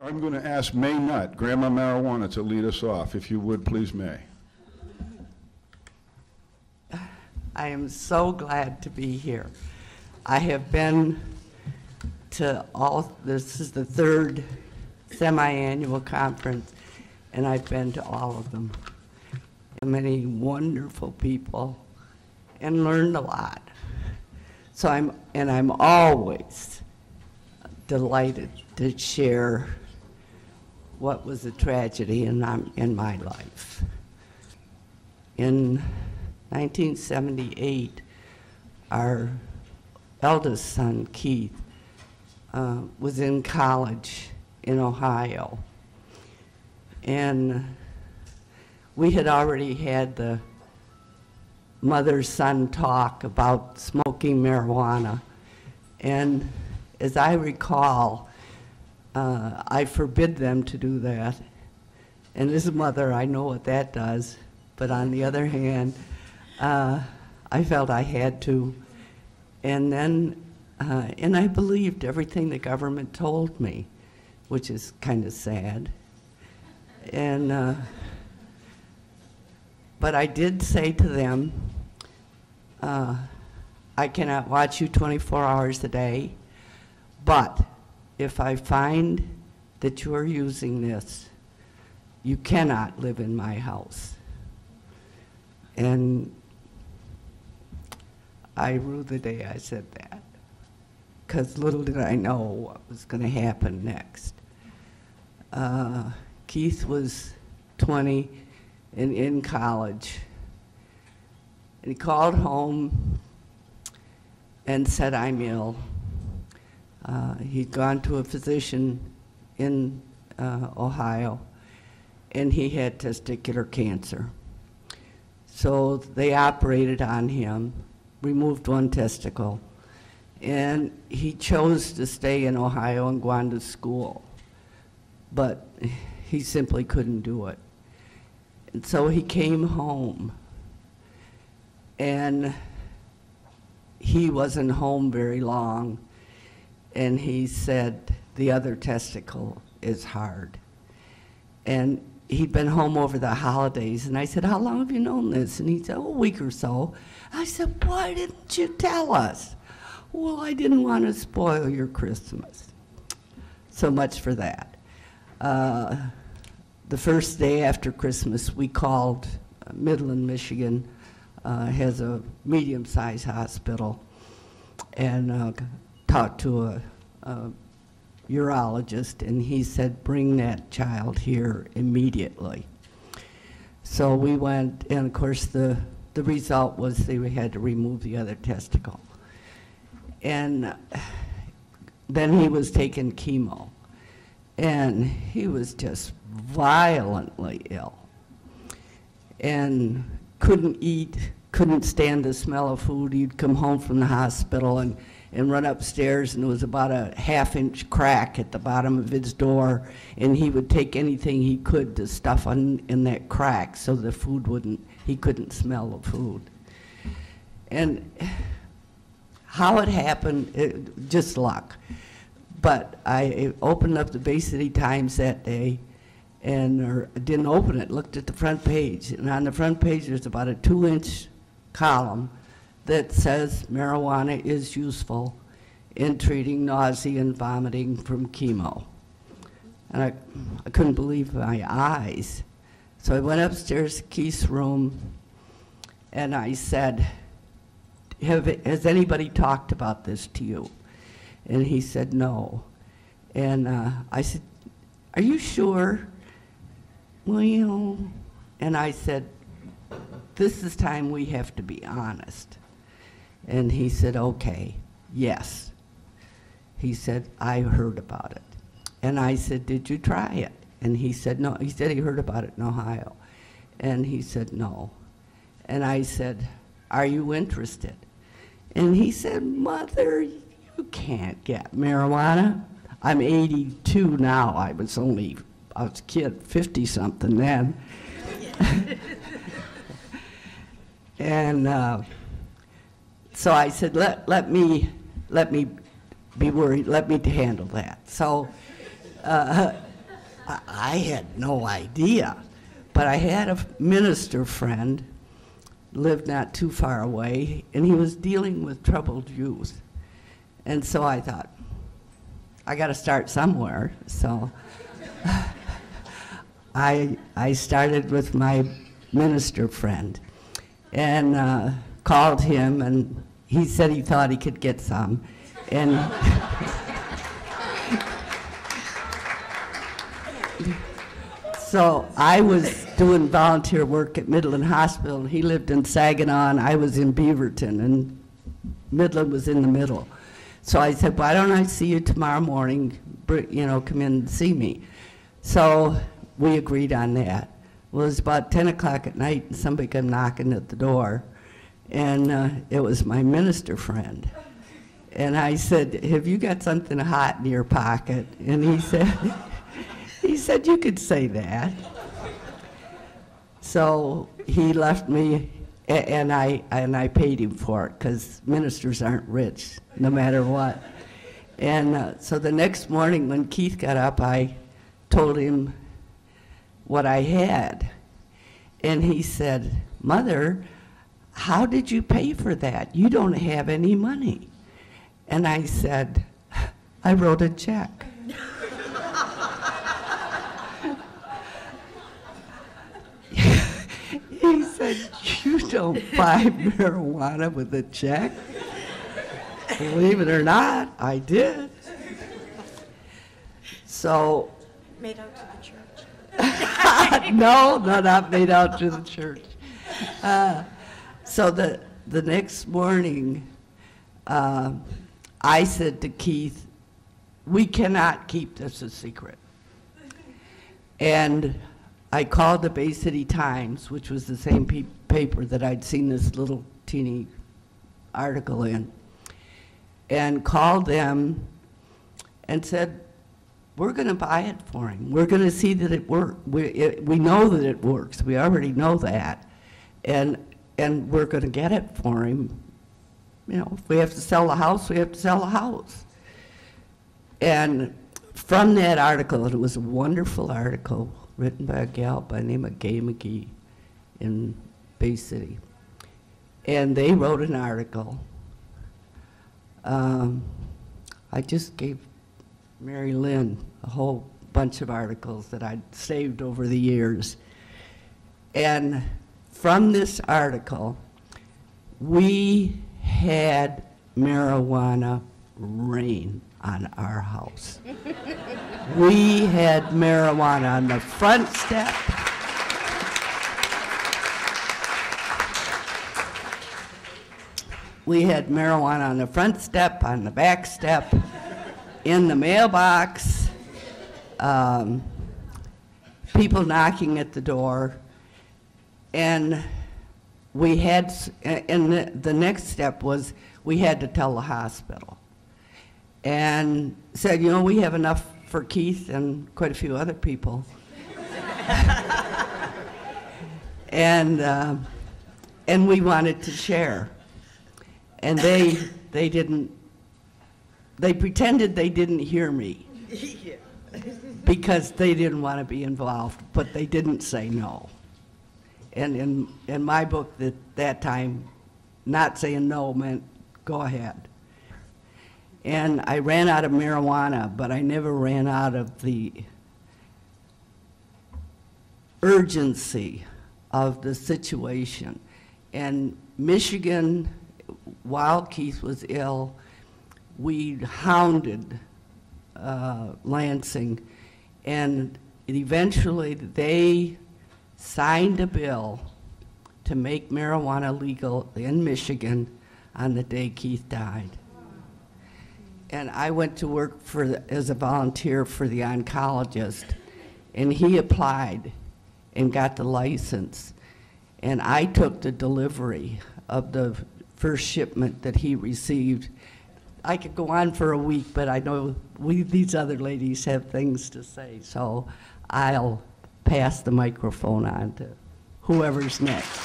I'm going to ask Mae Nutt, Grandma Marijuana, to lead us off. If you would, please, Mae. I am so glad to be here. I have been to this is the third semi-annual conference, and I've been to all of them. And many wonderful people, and learned a lot. So I'm always delighted to share what was a tragedy in my life. In 1978, our eldest son, Keith, was in college in Ohio. And we had already had the mother-son talk about smoking marijuana. And as I recall, I forbid them to do that. And as a mother, I know what that does. But on the other hand, I felt I had to. And then, and I believed everything the government told me, which is kind of sad. And, but I did say to them, I cannot watch you 24 hours a day, but if I find that you are using this, you cannot live in my house. And I rue the day I said that, because little did I know what was going to happen next. Keith was 20 and in college, and he called home and said, I'm ill. He'd gone to a physician in Ohio, and he had testicular cancer. So they operated on him, removed one testicle, and he chose to stay in Ohio and go on to school, but he simply couldn't do it. And so he came home, and he wasn't home very long, and he said, the other testicle is hard. And he'd been home over the holidays, and I said, how long have you known this? And he said, a week or so. I said, why didn't you tell us? Well, I didn't want to spoil your Christmas. So much for that. The first day after Christmas, we called Midland, Michigan, has a medium-sized hospital, and talked to a urologist, and he said, bring that child here immediately. So we went, and of course the result was they had to remove the other testicle. And then he was taking chemo, and he was just violently ill, and couldn't eat, couldn't stand the smell of food. He'd come home from the hospital and run upstairs, and there was about a half-inch crack at the bottom of his door, and he would take anything he could to stuff in that crack so the food he couldn't smell the food. And how it happened, just luck. But I opened up the Bay City Times that day, and didn't open it, looked at the front page, and on the front page there's about a 2-inch column that says marijuana is useful in treating nausea and vomiting from chemo. And I couldn't believe my eyes. So I went upstairs to Keith's room, and I said, has anybody talked about this to you? And he said, no. And I said, are you sure? Well, and I said, this is time we have to be honest. And he said, okay, yes. He said, I heard about it. And I said, did you try it? And he said, no. He said he heard about it in Ohio. And he said, no. And I said, are you interested? And he said, Mother, you can't get marijuana. I'm 82 now. I was a kid, 50-something then. And so I said, let me be worried, let me handle that. So I had no idea. But I had a minister friend, lived not too far away, and he was dealing with troubled youth. And so I thought, I got to start somewhere. So I started with my minister friend and called him, and he said he thought he could get some. And so I was doing volunteer work at Midland Hospital, and he lived in Saginaw, and I was in Beaverton, and Midland was in the middle. So I said, why don't I see you tomorrow morning, you know, come in and see me. So we agreed on that. Well, it was about 10 o'clock at night, and somebody came knocking at the door, and it was my minister friend. And I said, have you got something hot in your pocket? And he said, you could say that. So he left me, and I paid him for it, because ministers aren't rich, no matter what. And so the next morning when Keith got up, I told him what I had. And he said, Mother, how did you pay for that? You don't have any money. And I said, I wrote a check. He said, you don't buy marijuana with a check? Believe it or not, I did. So. Made out to the church. No, not made out to the church. So the next morning, I said to Keith, we cannot keep this a secret. And I called the Bay City Times, which was the same paper that I'd seen this little teeny article in, and called them and said, we're going to buy it for him. We're going to see that it works. We know that it works. We already know that. And we're going to get it for him. You know, if we have to sell the house, we have to sell the house. And from that article, and it was a wonderful article written by a gal by the name of Gay McGee in Bay City. And they wrote an article. I just gave Mary Lynn a whole bunch of articles that I'd saved over the years. And from this article, we had marijuana rain on our house. We had marijuana on the front step. We had marijuana on the front step, on the back step, in the mailbox, people knocking at the door, and we had, and the next step was we had to tell the hospital. And said, you know, we have enough for Keith and quite a few other people. And we wanted to share. And they pretended they didn't hear me because they didn't want to be involved, but they didn't say no. And in my book, that time, not saying no meant go ahead. And I ran out of marijuana, but I never ran out of the urgency of the situation. And Michigan, while Keith was ill, we hounded Lansing, and eventually they signed a bill to make marijuana legal in Michigan on the day Keith died. And I went to work as a volunteer for the oncologist, and he applied and got the license. And I took the delivery of the first shipment that he received. I could go on for a week, but I know these other ladies have things to say, so I'll pass the microphone on to whoever's next.